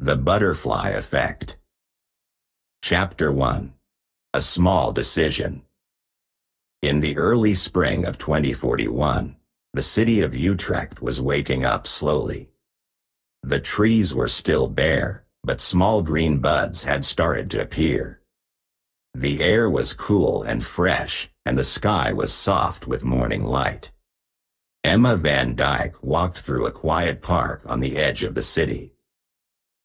The Butterfly Effect. Chapter 1. A Small Decision. In the early spring of 2041, the city of Utrecht was waking up slowly. The trees were still bare, but small green buds had started to appear. The air was cool and fresh, and the sky was soft with morning light. Emma van Dijk walked through a quiet park on the edge of the city.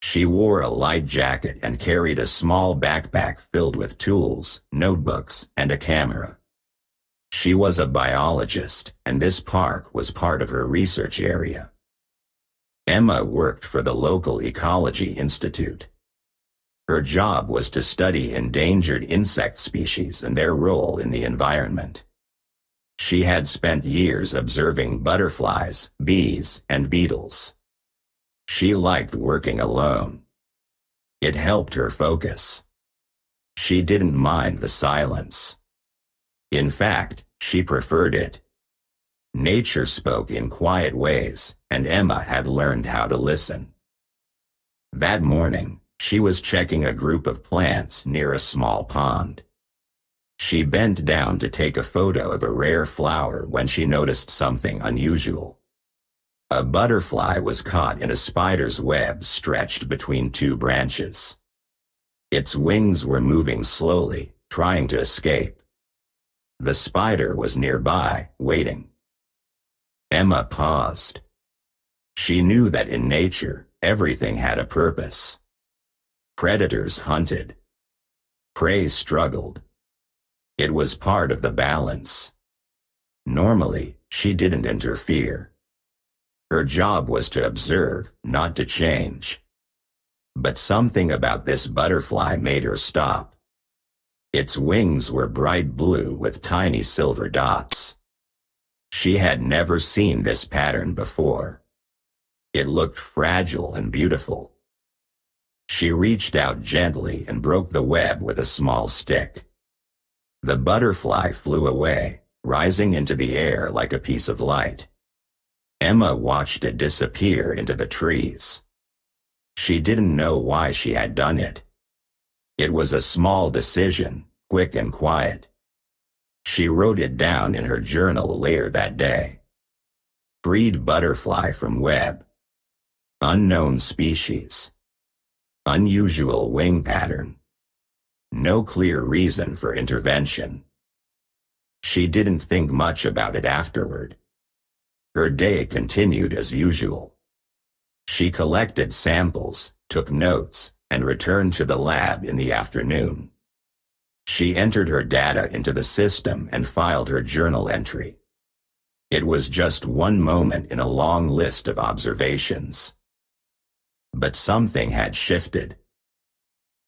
She wore a light jacket and carried a small backpack filled with tools, notebooks, and a camera. She was a biologist, and this park was part of her research area. Emma worked for the local ecology institute. Her job was to study endangered insect species and their role in the environment. She had spent years observing butterflies, bees, and beetles. She liked working alone. It helped her focus. She didn't mind the silence. In fact, she preferred it. Nature spoke in quiet ways, and Emma had learned how to listen. That morning, she was checking a group of plants near a small pond. She bent down to take a photo of a rare flower when she noticed something unusual. A butterfly was caught in a spider's web stretched between two branches. Its wings were moving slowly, trying to escape. The spider was nearby, waiting. Emma paused. She knew that in nature, everything had a purpose. Predators hunted. Prey struggled. It was part of the balance. Normally, she didn't interfere. Her job was to observe, not to change. But something about this butterfly made her stop. Its wings were bright blue with tiny silver dots. She had never seen this pattern before. It looked fragile and beautiful. She reached out gently and broke the web with a small stick. The butterfly flew away, rising into the air like a piece of light. Emma watched it disappear into the trees. She didn't know why she had done it. It was a small decision, quick and quiet. She wrote it down in her journal later that day. Freed butterfly from web. Unknown species. Unusual wing pattern. No clear reason for intervention. She didn't think much about it afterward. Her day continued as usual. She collected samples, took notes, and returned to the lab in the afternoon. She entered her data into the system and filed her journal entry. It was just one moment in a long list of observations. But something had shifted.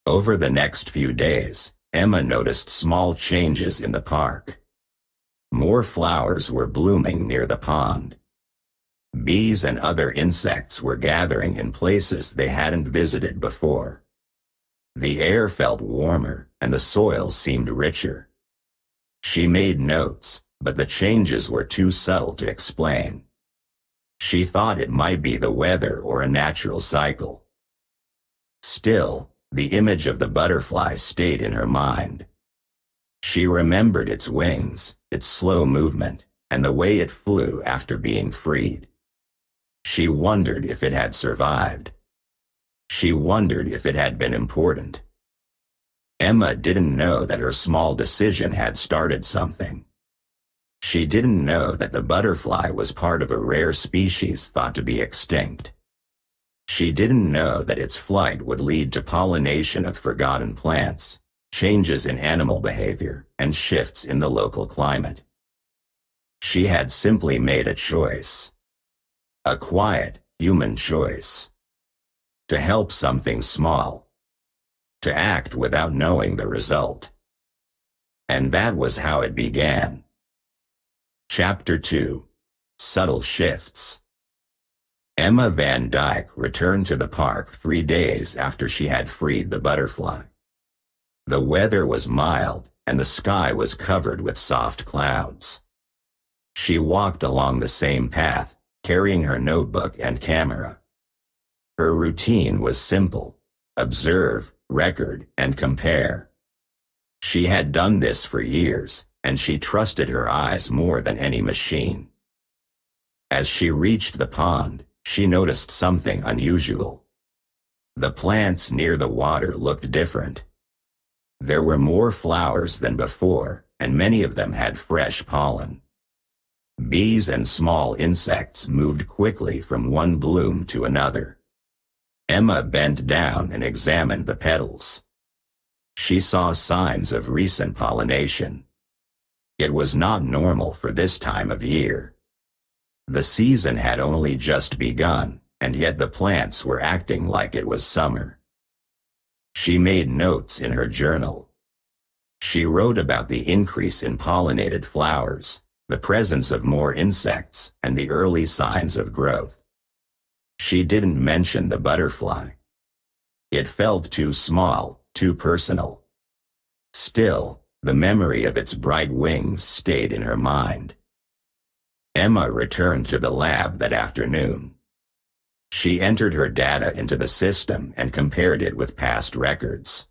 Over the next few days, Emma noticed small changes in the park. More flowers were blooming near the pond. Bees and other insects were gathering in places they hadn't visited before. The air felt warmer, and the soil seemed richer. She made notes, but the changes were too subtle to explain. She thought it might be the weather or a natural cycle. Still, the image of the butterfly stayed in her mind. She remembered its wings, its slow movement, and the way it flew after being freed. She wondered if it had survived. She wondered if it had been important. Emma didn't know that her small decision had started something. She didn't know that the butterfly was part of a rare species thought to be extinct. She didn't know that its flight would lead to pollination of forgotten plants, changes in animal behavior, and shifts in the local climate. She had simply made a choice. A quiet, human choice. To help something small. To act without knowing the result. And that was how it began. Chapter 2. Subtle Shifts. Emma van Dijk returned to the park 3 days after she had freed the butterfly. The weather was mild, and the sky was covered with soft clouds. She walked along the same path, carrying her notebook and camera. Her routine was simple: observe, record, and compare. She had done this for years, and she trusted her eyes more than any machine. As she reached the pond, she noticed something unusual. The plants near the water looked different. There were more flowers than before, and many of them had fresh pollen. Bees and small insects moved quickly from one bloom to another. Emma bent down and examined the petals. She saw signs of recent pollination. It was not normal for this time of year. The season had only just begun, and yet the plants were acting like it was summer. She made notes in her journal. She wrote about the increase in pollinated flowers, the presence of more insects, and the early signs of growth. She didn't mention the butterfly. It felt too small, too personal. Still, the memory of its bright wings stayed in her mind. Emma returned to the lab that afternoon. She entered her data into the system and compared it with past records.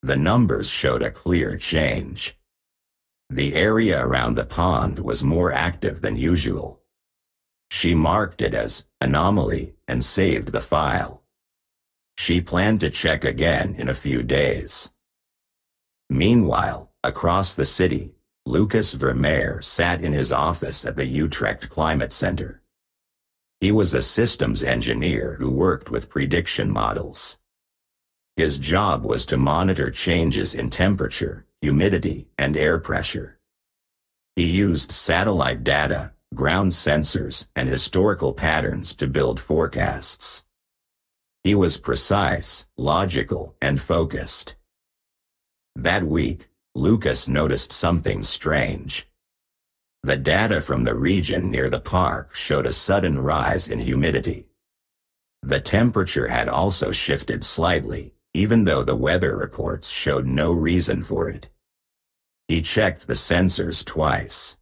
The numbers showed a clear change. The area around the pond was more active than usual. She marked it as anomaly and saved the file. She planned to check again in a few days. Meanwhile, across the city, Lucas Vermeer sat in his office at the Utrecht Climate Center. He was a systems engineer who worked with prediction models. His job was to monitor changes in temperature, humidity, and air pressure. He used satellite data, ground sensors, and historical patterns to build forecasts. He was precise, logical, and focused. That week, Lucas noticed something strange. The data from the region near the park showed a sudden rise in humidity. The temperature had also shifted slightly, even though the weather reports showed no reason for it. He checked the sensors twice.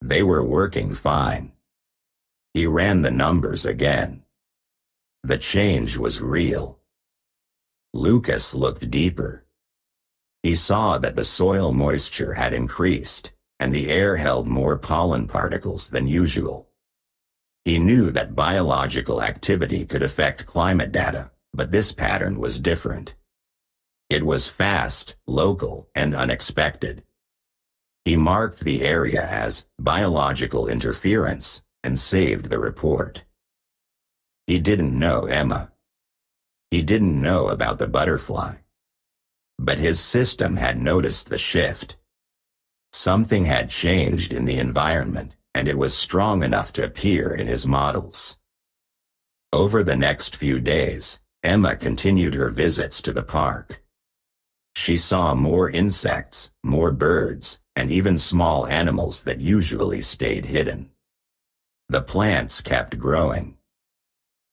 They were working fine. He ran the numbers again. The change was real. Lucas looked deeper. He saw that the soil moisture had increased, and the air held more pollen particles than usual. He knew that biological activity could affect climate data, but this pattern was different. It was fast, local, and unexpected. He marked the area as biological interference and saved the report. He didn't know Emma. He didn't know about the butterfly. But his system had noticed the shift. Something had changed in the environment, and it was strong enough to appear in his models. Over the next few days, Emma continued her visits to the park. She saw more insects, more birds, and even small animals that usually stayed hidden. The plants kept growing.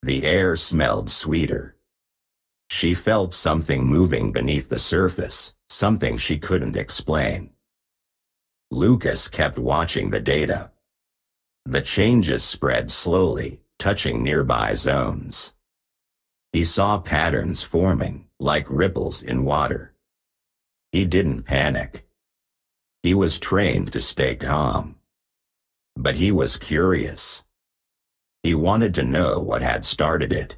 The air smelled sweeter. She felt something moving beneath the surface, something she couldn't explain. Lucas kept watching the data. The changes spread slowly, touching nearby zones. He saw patterns forming, like ripples in water. He didn't panic. He was trained to stay calm. But he was curious. He wanted to know what had started it.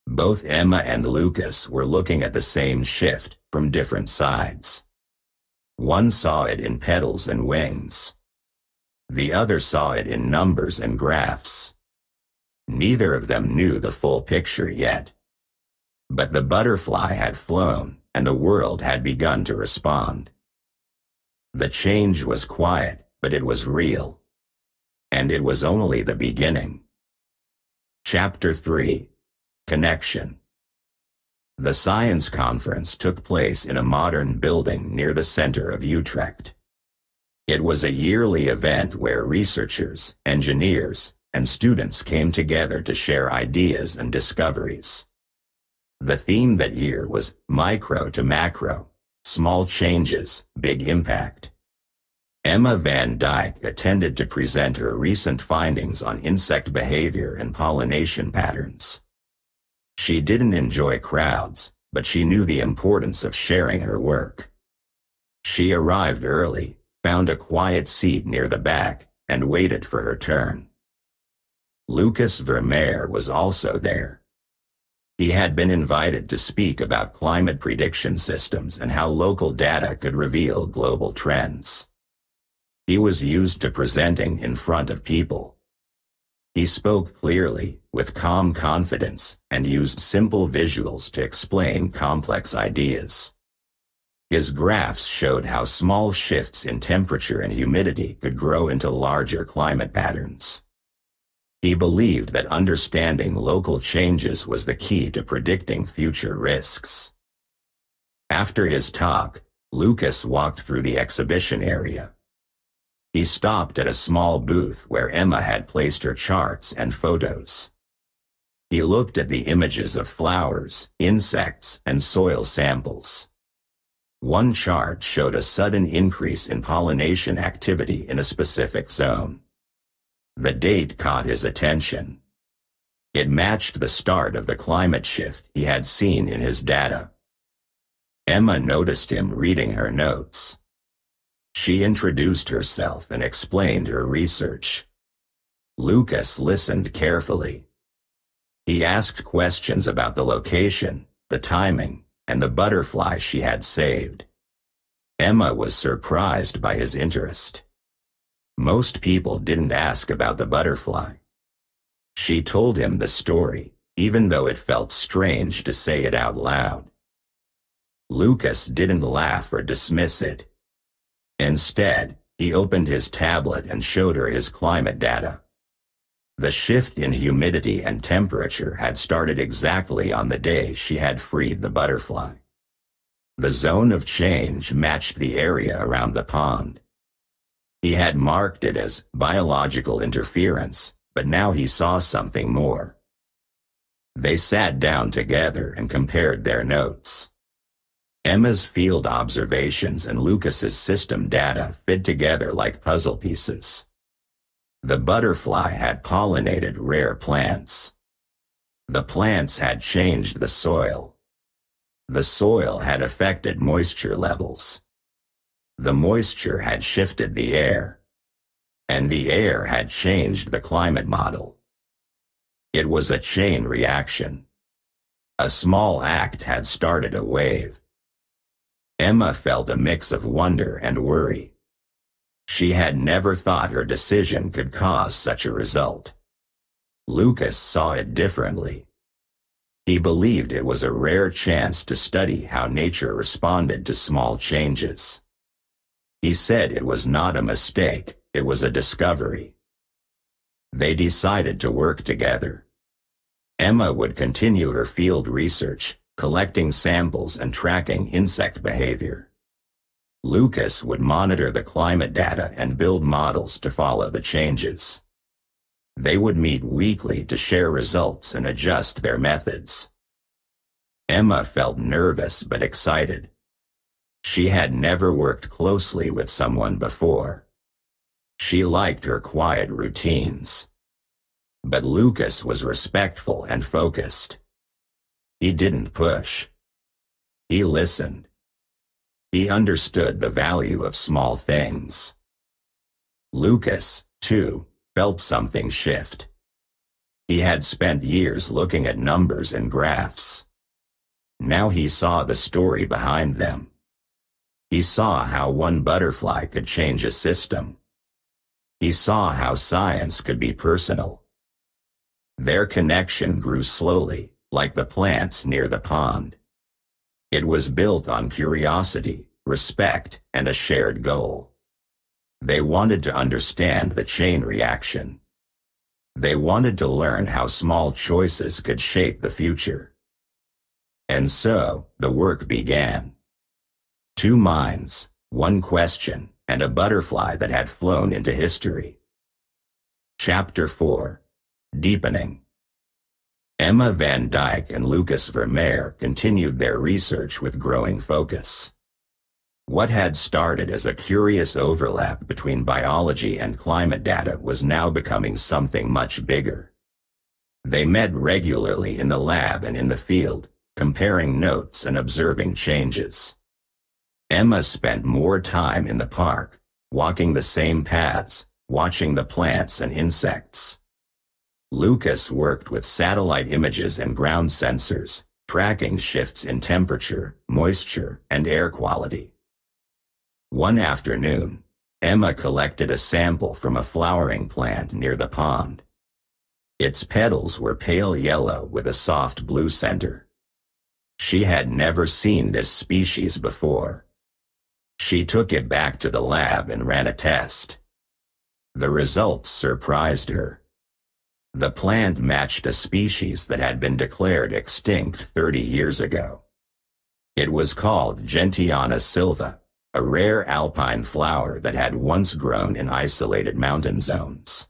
Both Emma and Lucas were looking at the same shift from different sides. One saw it in petals and wings. The other saw it in numbers and graphs. Neither of them knew the full picture yet. But the butterfly had flown, and the world had begun to respond. The change was quiet, but it was real. And it was only the beginning. Chapter 3. Connection. The science conference took place in a modern building near the center of Utrecht. It was a yearly event where researchers, engineers, and students came together to share ideas and discoveries. The theme that year was Micro to Macro, Small Changes, Big Impact. Emma van Dijk attended to present her recent findings on insect behavior and pollination patterns. She didn't enjoy crowds, but she knew the importance of sharing her work. She arrived early, found a quiet seat near the back, and waited for her turn. Lucas Vermeer was also there. He had been invited to speak about climate prediction systems and how local data could reveal global trends. He was used to presenting in front of people. He spoke clearly, with calm confidence, and used simple visuals to explain complex ideas. His graphs showed how small shifts in temperature and humidity could grow into larger climate patterns. He believed that understanding local changes was the key to predicting future risks. After his talk, Lucas walked through the exhibition area. He stopped at a small booth where Emma had placed her charts and photos. He looked at the images of flowers, insects, and soil samples. One chart showed a sudden increase in pollination activity in a specific zone. The date caught his attention. It matched the start of the climate shift he had seen in his data. Emma noticed him reading her notes. She introduced herself and explained her research. Lucas listened carefully. He asked questions about the location, the timing, and the butterfly she had saved. Emma was surprised by his interest. Most people didn't ask about the butterfly. She told him the story, even though it felt strange to say it out loud. Lucas didn't laugh or dismiss it. Instead, he opened his tablet and showed her his climate data. The shift in humidity and temperature had started exactly on the day she had freed the butterfly. The zone of change matched the area around the pond. He had marked it as biological interference, but now he saw something more. They sat down together and compared their notes. Emma's field observations and Lucas's system data fit together like puzzle pieces. The butterfly had pollinated rare plants. The plants had changed the soil. The soil had affected moisture levels. The moisture had shifted the air. And the air had changed the climate model. It was a chain reaction. A small act had started a wave. Emma felt a mix of wonder and worry. She had never thought her decision could cause such a result. Lucas saw it differently. He believed it was a rare chance to study how nature responded to small changes. He said it was not a mistake, it was a discovery. They decided to work together. Emma would continue her field research, collecting samples and tracking insect behavior. Lucas would monitor the climate data and build models to follow the changes. They would meet weekly to share results and adjust their methods. Emma felt nervous but excited. She had never worked closely with someone before. She liked her quiet routines. But Lucas was respectful and focused. He didn't push. He listened. He understood the value of small things. Lucas, too, felt something shift. He had spent years looking at numbers and graphs. Now he saw the story behind them. He saw how one butterfly could change a system. He saw how science could be personal. Their connection grew slowly, like the plants near the pond. It was built on curiosity, respect, and a shared goal. They wanted to understand the chain reaction. They wanted to learn how small choices could shape the future. And so, the work began. 2 minds, 1 question, and a butterfly that had flown into history. Chapter 4. Deepening. Emma van Dijk and Lucas Vermeer continued their research with growing focus. What had started as a curious overlap between biology and climate data was now becoming something much bigger. They met regularly in the lab and in the field, comparing notes and observing changes. Emma spent more time in the park, walking the same paths, watching the plants and insects. Lucas worked with satellite images and ground sensors, tracking shifts in temperature, moisture, and air quality. One afternoon, Emma collected a sample from a flowering plant near the pond. Its petals were pale yellow with a soft blue center. She had never seen this species before. She took it back to the lab and ran a test. The results surprised her. The plant matched a species that had been declared extinct 30 years ago. It was called Gentiana silva, a rare alpine flower that had once grown in isolated mountain zones.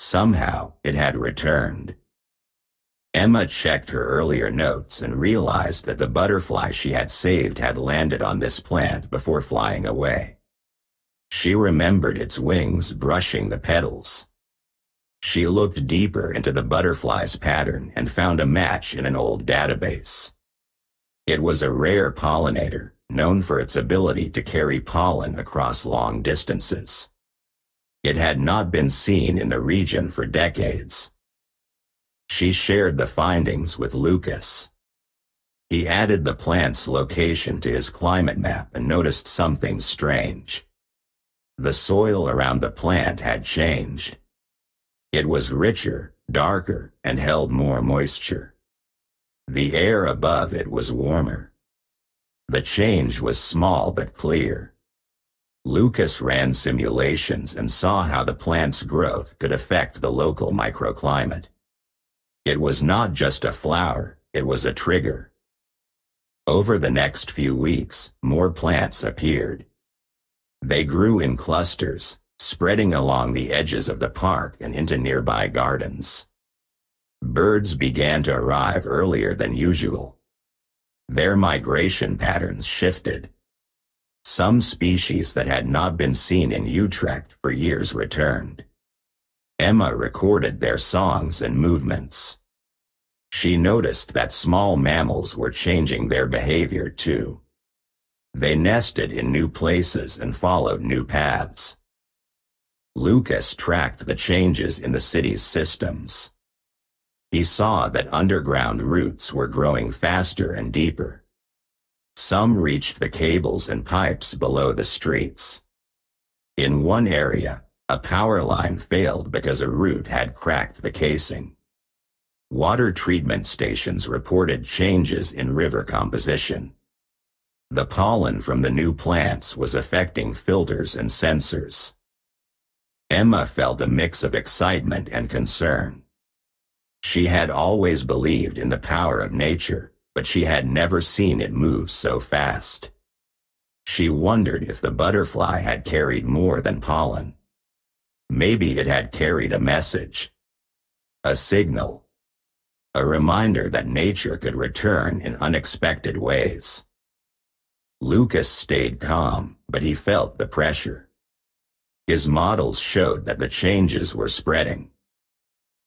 Somehow, it had returned. Emma checked her earlier notes and realized that the butterfly she had saved had landed on this plant before flying away. She remembered its wings brushing the petals. She looked deeper into the butterfly's pattern and found a match in an old database. It was a rare pollinator, known for its ability to carry pollen across long distances. It had not been seen in the region for decades. She shared the findings with Lucas. He added the plant's location to his climate map and noticed something strange. The soil around the plant had changed. It was richer, darker, and held more moisture. The air above it was warmer. The change was small but clear. Lucas ran simulations and saw how the plant's growth could affect the local microclimate. It was not just a flower, it was a trigger. Over the next few weeks, more plants appeared. They grew in clusters, spreading along the edges of the park and into nearby gardens. Birds began to arrive earlier than usual. Their migration patterns shifted. Some species that had not been seen in Utrecht for years returned. Emma recorded their songs and movements. She noticed that small mammals were changing their behavior too. They nested in new places and followed new paths. Lucas tracked the changes in the city's systems. He saw that underground roots were growing faster and deeper. Some reached the cables and pipes below the streets. In one area, a power line failed because a root had cracked the casing. Water treatment stations reported changes in river composition. The pollen from the new plants was affecting filters and sensors. Emma felt a mix of excitement and concern. She had always believed in the power of nature, but she had never seen it move so fast. She wondered if the butterfly had carried more than pollen. Maybe it had carried a message. A signal. A reminder that nature could return in unexpected ways. Lucas stayed calm, but he felt the pressure. His models showed that the changes were spreading.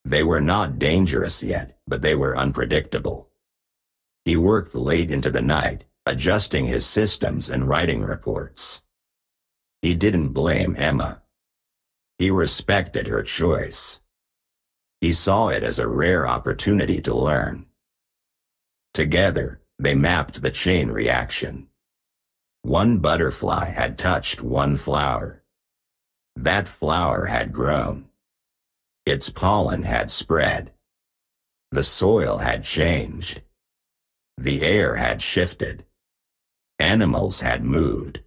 They were not dangerous yet, but they were unpredictable. He worked late into the night, adjusting his systems and writing reports. He didn't blame Emma. He respected her choice. He saw it as a rare opportunity to learn. Together, they mapped the chain reaction. One butterfly had touched one flower. That flower had grown. Its pollen had spread. The soil had changed. The air had shifted. Animals had moved.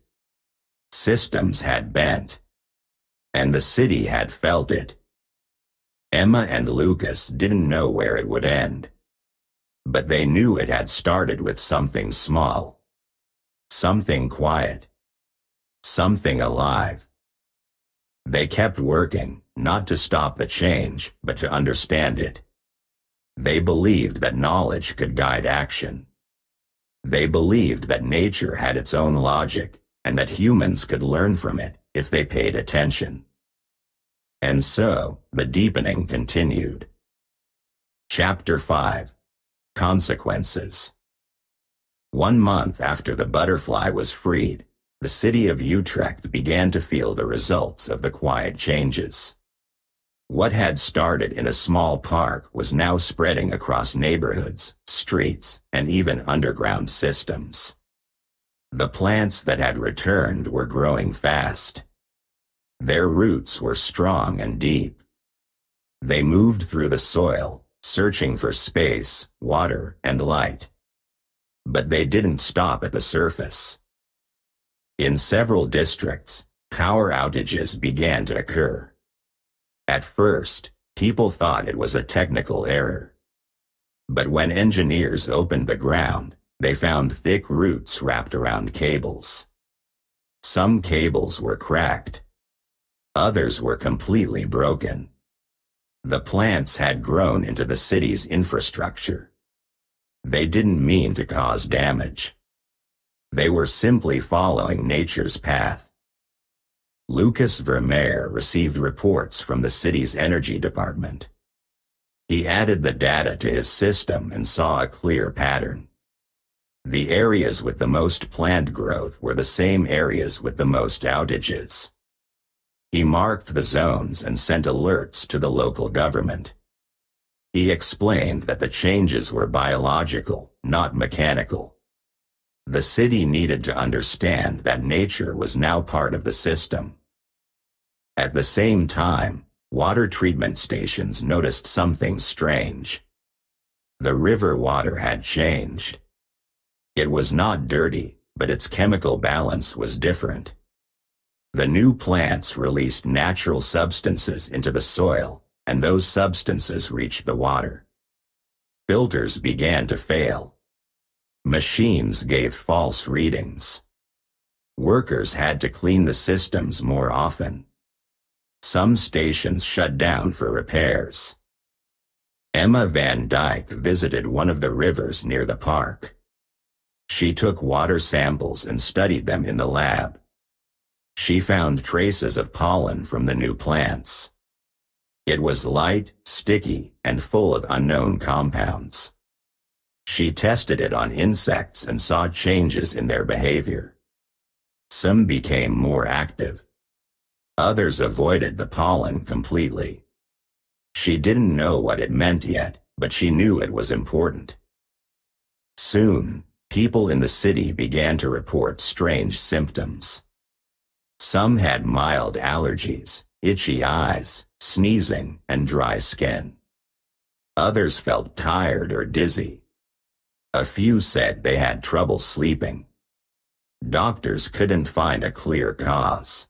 Systems had bent. And the city had felt it. Emma and Lucas didn't know where it would end. But they knew it had started with something small. Something quiet. Something alive. They kept working, not to stop the change, but to understand it. They believed that knowledge could guide action. They believed that nature had its own logic, and that humans could learn from it if they paid attention. And so, the deepening continued. Chapter 5. Consequences. 1 month after the butterfly was freed, the city of Utrecht began to feel the results of the quiet changes. What had started in a small park was now spreading across neighborhoods, streets, and even underground systems. The plants that had returned were growing fast. Their roots were strong and deep. They moved through the soil, searching for space, water, and light. But they didn't stop at the surface. In several districts, power outages began to occur. At first, people thought it was a technical error. But when engineers opened the ground, they found thick roots wrapped around cables. Some cables were cracked. Others were completely broken. The plants had grown into the city's infrastructure. They didn't mean to cause damage. They were simply following nature's path. Lucas Vermeer received reports from the city's energy department. He added the data to his system and saw a clear pattern. The areas with the most plant growth were the same areas with the most outages. He marked the zones and sent alerts to the local government. He explained that the changes were biological, not mechanical. The city needed to understand that nature was now part of the system. At the same time, water treatment stations noticed something strange. The river water had changed. It was not dirty, but its chemical balance was different. The new plants released natural substances into the soil, and those substances reached the water. Filters began to fail. Machines gave false readings. Workers had to clean the systems more often. Some stations shut down for repairs. Emma van Dijk visited one of the rivers near the park. She took water samples and studied them in the lab. She found traces of pollen from the new plants. It was light, sticky, and full of unknown compounds. She tested it on insects and saw changes in their behavior. Some became more active. Others avoided the pollen completely. She didn't know what it meant yet, but she knew it was important. Soon, people in the city began to report strange symptoms. Some had mild allergies, itchy eyes, sneezing, and dry skin. Others felt tired or dizzy. A few said they had trouble sleeping. Doctors couldn't find a clear cause.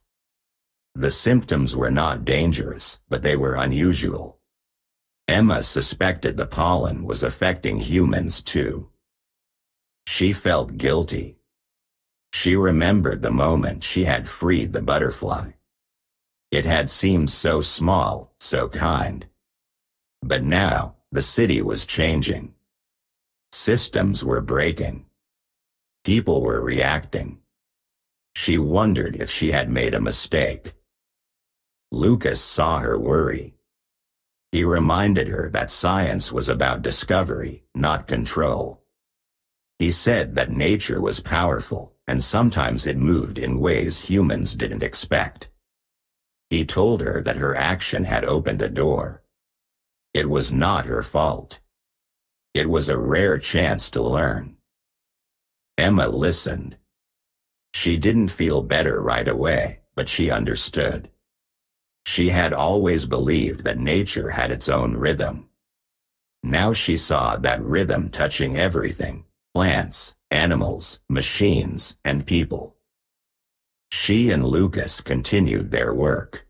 The symptoms were not dangerous, but they were unusual. Emma suspected the pollen was affecting humans too. She felt guilty. She remembered the moment she had freed the butterfly. It had seemed so small, so kind. But now, the city was changing. Systems were breaking. People were reacting. She wondered if she had made a mistake. Lucas saw her worry. He reminded her that science was about discovery, not control. He said that nature was powerful, and sometimes it moved in ways humans didn't expect. He told her that her action had opened a door. It was not her fault. It was a rare chance to learn. Emma listened. She didn't feel better right away, but she understood. She had always believed that nature had its own rhythm. Now she saw that rhythm touching everything: plants, animals, machines, and people. She and Lucas continued their work.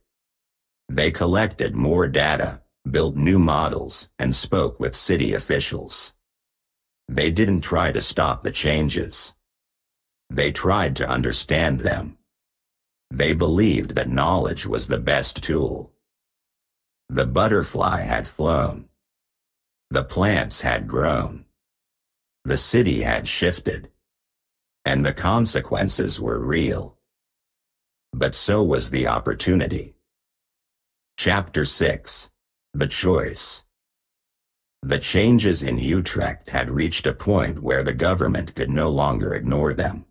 They collected more data, built new models, and spoke with city officials. They didn't try to stop the changes. They tried to understand them. They believed that knowledge was the best tool. The butterfly had flown. The plants had grown. The city had shifted. And the consequences were real. But so was the opportunity. Chapter 6. The Choice. The changes in Utrecht had reached a point where the government could no longer ignore them.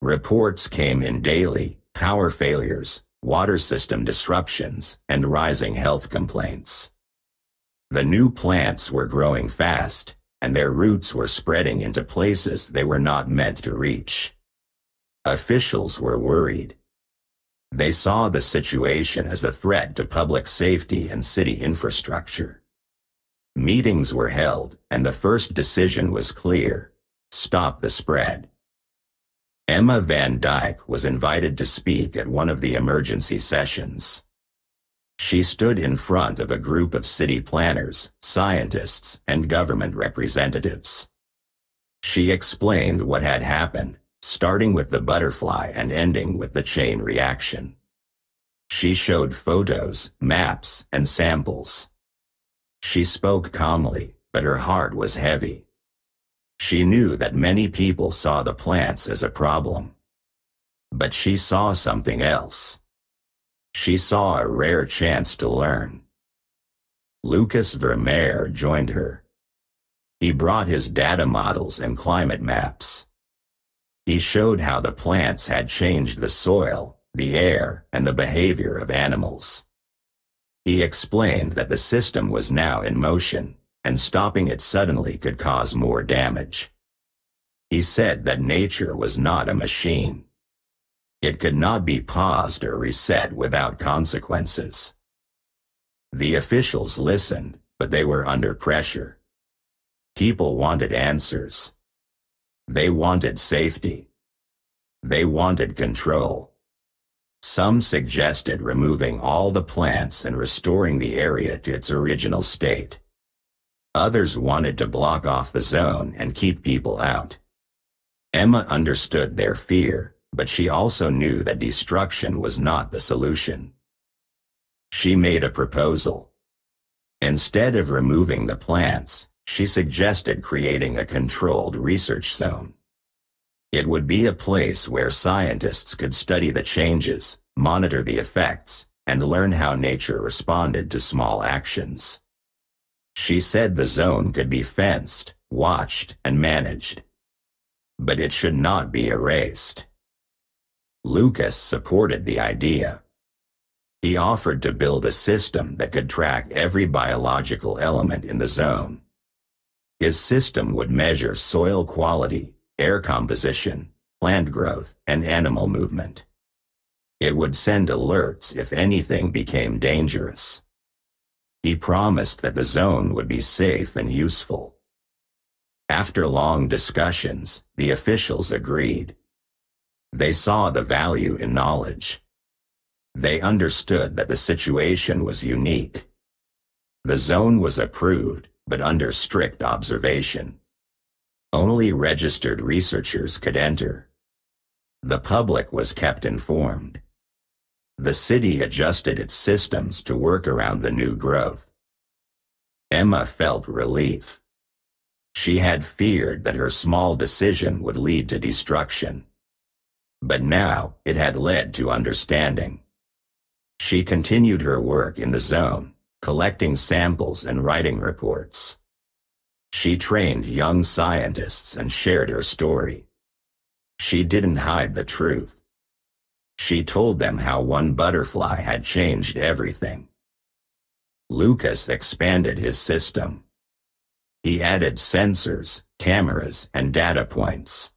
Reports came in daily: power failures, water system disruptions, and rising health complaints. The new plants were growing fast, and their roots were spreading into places they were not meant to reach. Officials were worried. They saw the situation as a threat to public safety and city infrastructure. Meetings were held, and the first decision was clear: stop the spread. Emma van Dijk was invited to speak at one of the emergency sessions. She stood in front of a group of city planners, scientists, and government representatives. She explained what had happened, starting with the butterfly and ending with the chain reaction. She showed photos, maps, and samples. She spoke calmly, but her heart was heavy. She knew that many people saw the plants as a problem. But she saw something else. She saw a rare chance to learn. Lucas Vermeer joined her. He brought his data models and climate maps. He showed how the plants had changed the soil, the air, and the behavior of animals. He explained that the system was now in motion, and stopping it suddenly could cause more damage. He said that nature was not a machine. It could not be paused or reset without consequences. The officials listened, but they were under pressure. People wanted answers. They wanted safety. They wanted control. Some suggested removing all the plants and restoring the area to its original state. Others wanted to block off the zone and keep people out. Emma understood their fear, but she also knew that destruction was not the solution. She made a proposal. Instead of removing the plants, she suggested creating a controlled research zone. It would be a place where scientists could study the changes, monitor the effects, and learn how nature responded to small actions. She said the zone could be fenced, watched, and managed. But it should not be erased. Lucas supported the idea. He offered to build a system that could track every biological element in the zone. His system would measure soil quality, air composition, plant growth, and animal movement. It would send alerts if anything became dangerous. He promised that the zone would be safe and useful. After long discussions, the officials agreed. They saw the value in knowledge. They understood that the situation was unique. The zone was approved, but under strict observation. Only registered researchers could enter. The public was kept informed. The city adjusted its systems to work around the new growth. Emma felt relief. She had feared that her small decision would lead to destruction. But now it had led to understanding. She continued her work in the zone, collecting samples and writing reports. She trained young scientists and shared her story. She didn't hide the truth. She told them how one butterfly had changed everything. Lucas expanded his system. He added sensors, cameras, and data points.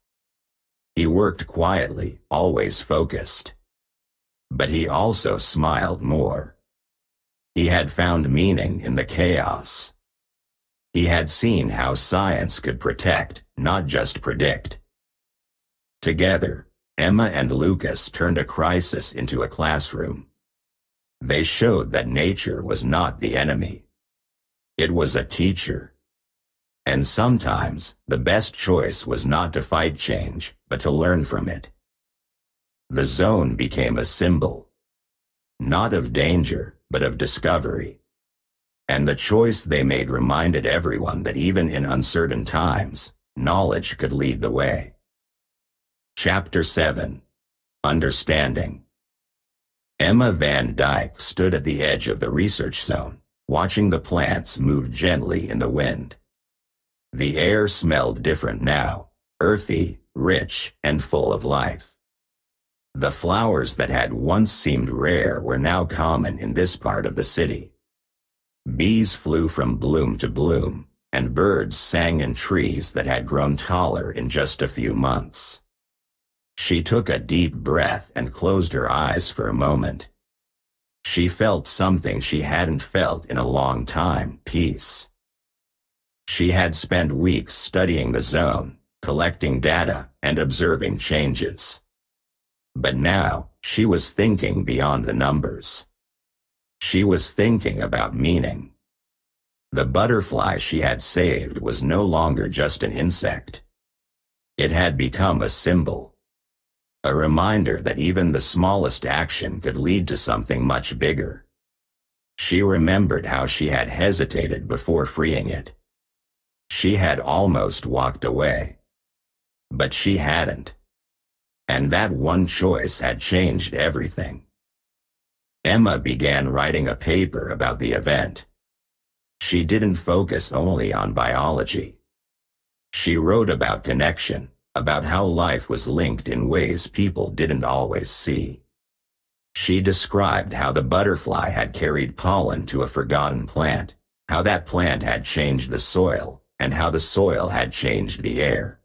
He worked quietly, always focused. But he also smiled more. He had found meaning in the chaos. He had seen how science could protect, not just predict. Together, Emma and Lucas turned a crisis into a classroom. They showed that nature was not the enemy. It was a teacher. And sometimes, the best choice was not to fight change, but to learn from it. The zone became a symbol. Not of danger, but of discovery. And the choice they made reminded everyone that even in uncertain times, knowledge could lead the way. Chapter 7. Understanding. Emma van Dijk stood at the edge of the research zone, watching the plants move gently in the wind. The air smelled different now, earthy, rich, and full of life. The flowers that had once seemed rare were now common in this part of the city. Bees flew from bloom to bloom, and birds sang in trees that had grown taller in just a few months. She took a deep breath and closed her eyes for a moment. She felt something she hadn't felt in a long time: peace. She had spent weeks studying the zone, collecting data, and observing changes. But now, she was thinking beyond the numbers. She was thinking about meaning. The butterfly she had saved was no longer just an insect. It had become a symbol. A reminder that even the smallest action could lead to something much bigger. She remembered how she had hesitated before freeing it. She had almost walked away. But she hadn't. And that one choice had changed everything. Emma began writing a paper about the event. She didn't focus only on biology. She wrote about connection, about how life was linked in ways people didn't always see. She described how the butterfly had carried pollen to a forgotten plant, how that plant had changed the soil, and how the soil had changed the air.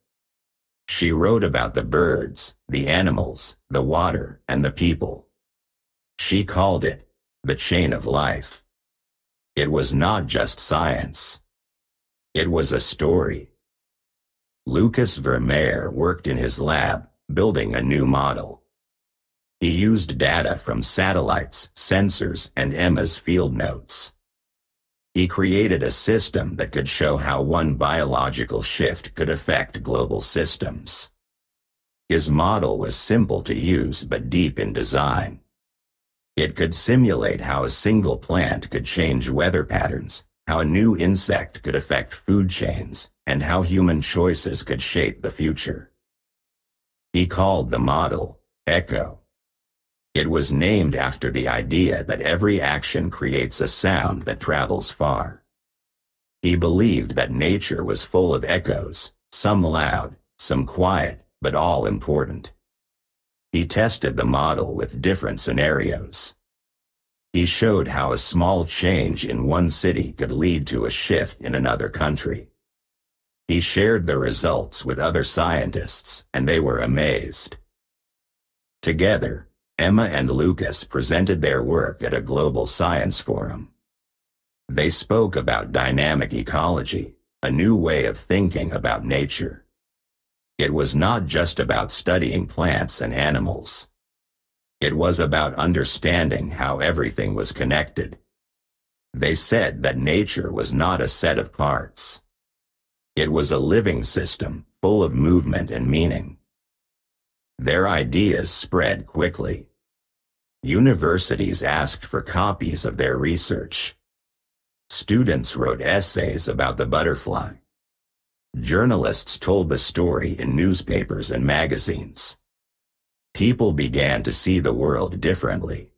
She wrote about the birds, the animals, the water, and the people. She called it the chain of life. It was not just science. It was a story. Lucas Vermeer worked in his lab, building a new model. He used data from satellites, sensors, and Emma's field notes. He created a system that could show how one biological shift could affect global systems. His model was simple to use but deep in design. It could simulate how a single plant could change weather patterns, how a new insect could affect food chains, and how human choices could shape the future. He called the model Echo. It was named after the idea that every action creates a sound that travels far. He believed that nature was full of echoes, some loud, some quiet, but all important. He tested the model with different scenarios. He showed how a small change in one city could lead to a shift in another country. He shared the results with other scientists, and they were amazed. Together, Emma and Lucas presented their work at a global science forum. They spoke about dynamic ecology, a new way of thinking about nature. It was not just about studying plants and animals. It was about understanding how everything was connected. They said that nature was not a set of parts. It was a living system, full of movement and meaning. Their ideas spread quickly. Universities asked for copies of their research. Students wrote essays about the butterfly. Journalists told the story in newspapers and magazines. People began to see the world differently.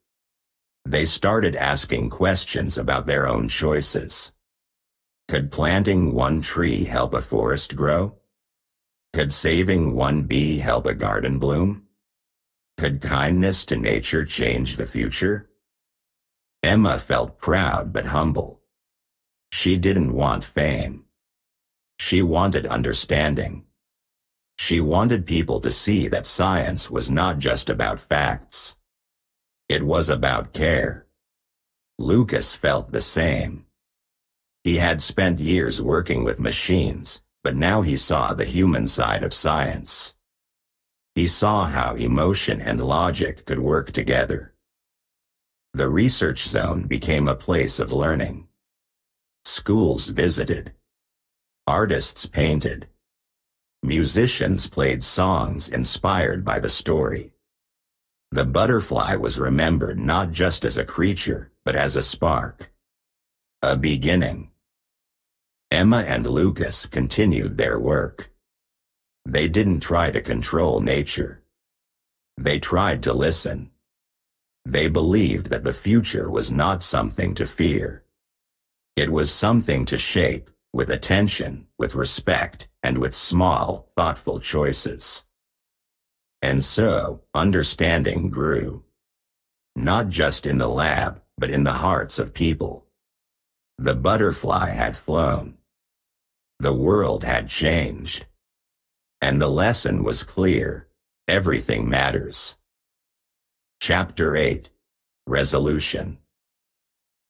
They started asking questions about their own choices. Could planting one tree help a forest grow? Could saving one bee help a garden bloom? Could kindness to nature change the future? Emma felt proud but humble. She didn't want fame. She wanted understanding. She wanted people to see that science was not just about facts. It was about care. Lucas felt the same. He had spent years working with machines, but now he saw the human side of science. He saw how emotion and logic could work together. The research zone became a place of learning. Schools visited. Artists painted. Musicians played songs inspired by the story. The butterfly was remembered not just as a creature, but as a spark. A beginning. Emma and Lucas continued their work. They didn't try to control nature. They tried to listen. They believed that the future was not something to fear. It was something to shape, with attention, with respect, and with small, thoughtful choices. And so, understanding grew. Not just in the lab, but in the hearts of people. The butterfly had flown. The world had changed. And the lesson was clear: everything matters. Chapter 8. Resolution.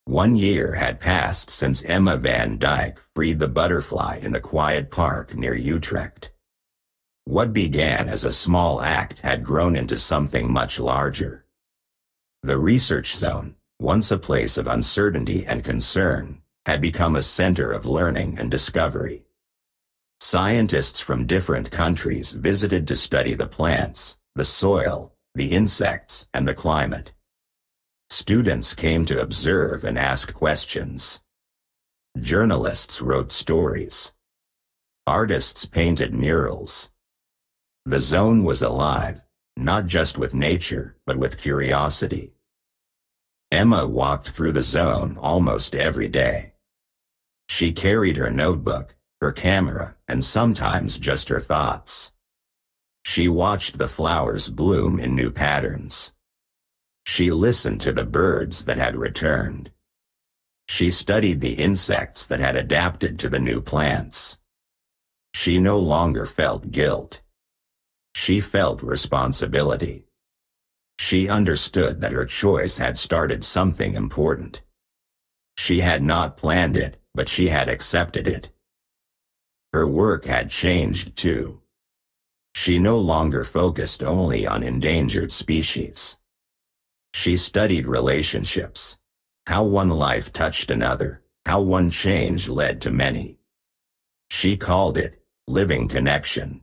1 year had passed since Emma van Dijk freed the butterfly in the quiet park near Utrecht. What began as a small act had grown into something much larger. The research zone, once a place of uncertainty and concern, had become a center of learning and discovery. Scientists from different countries visited to study the plants, the soil, the insects, and the climate. Students came to observe and ask questions. Journalists wrote stories. Artists painted murals. The zone was alive, not just with nature, but with curiosity. Emma walked through the zone almost every day. She carried her notebook, her camera, and sometimes just her thoughts. She watched the flowers bloom in new patterns. She listened to the birds that had returned. She studied the insects that had adapted to the new plants. She no longer felt guilt. She felt responsibility. She understood that her choice had started something important. She had not planned it, but she had accepted it. Her work had changed too. She no longer focused only on endangered species. She studied relationships, how one life touched another, how one change led to many. She called it living connection.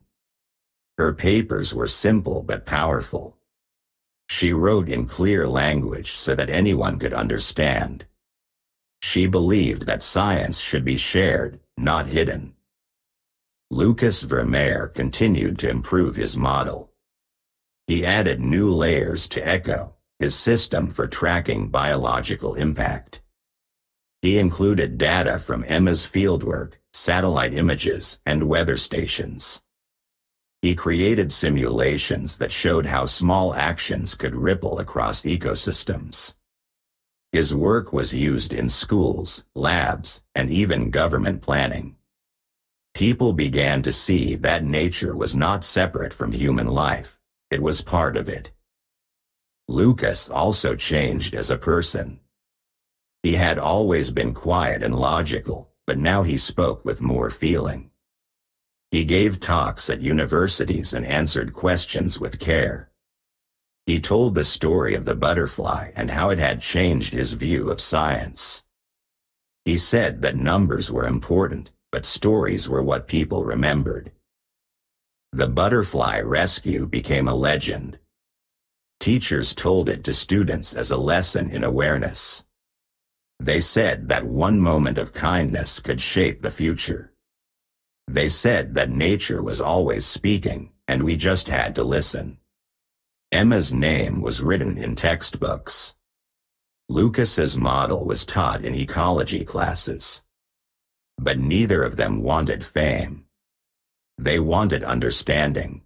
Her papers were simple but powerful. She wrote in clear language so that anyone could understand. She believed that science should be shared, not hidden. Lucas Vermeer continued to improve his model. He added new layers to ECHO, his system for tracking biological impact. He included data from Emma's fieldwork, satellite images, and weather stations. He created simulations that showed how small actions could ripple across ecosystems. His work was used in schools, labs, and even government planning. People began to see that nature was not separate from human life, it was part of it. Lucas also changed as a person. He had always been quiet and logical, but now he spoke with more feeling. He gave talks at universities and answered questions with care. He told the story of the butterfly and how it had changed his view of science. He said that numbers were important, but stories were what people remembered. The butterfly rescue became a legend. Teachers told it to students as a lesson in awareness. They said that one moment of kindness could shape the future. They said that nature was always speaking, and we just had to listen. Emma's name was written in textbooks. Lucas's model was taught in ecology classes. But neither of them wanted fame. They wanted understanding.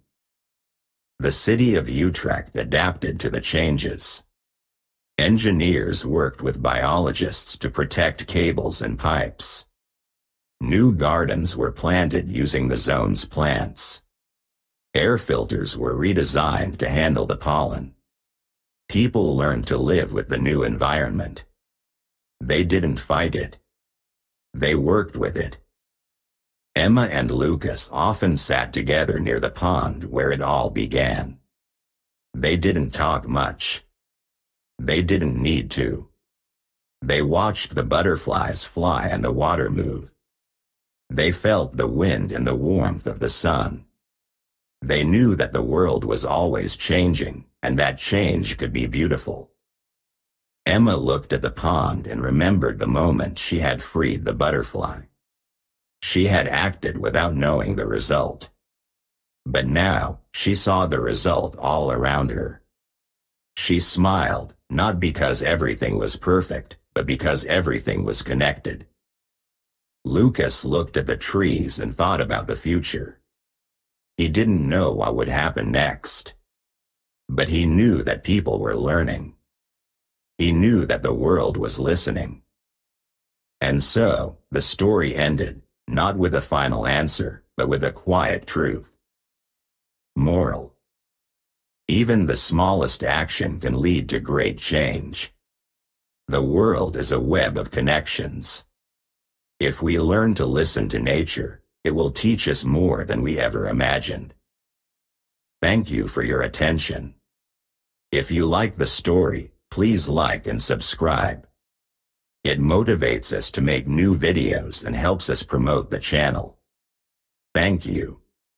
The city of Utrecht adapted to the changes. Engineers worked with biologists to protect cables and pipes. New gardens were planted using the zone's plants. Air filters were redesigned to handle the pollen. People learned to live with the new environment. They didn't fight it. They worked with it. Emma and Lucas often sat together near the pond where it all began. They didn't talk much. They didn't need to. They watched the butterflies fly and the water move. They felt the wind and the warmth of the sun. They knew that the world was always changing, and that change could be beautiful. Emma looked at the pond and remembered the moment she had freed the butterfly. She had acted without knowing the result. But now, she saw the result all around her. She smiled, not because everything was perfect, but because everything was connected. Lucas looked at the trees and thought about the future. He didn't know what would happen next. But he knew that people were learning. He knew that the world was listening. And so, the story ended, not with a final answer, but with a quiet truth. Moral: even the smallest action can lead to great change. The world is a web of connections. If we learn to listen to nature, it will teach us more than we ever imagined. Thank you for your attention. If you like the story, please like and subscribe. It motivates us to make new videos and helps us promote the channel. Thank you.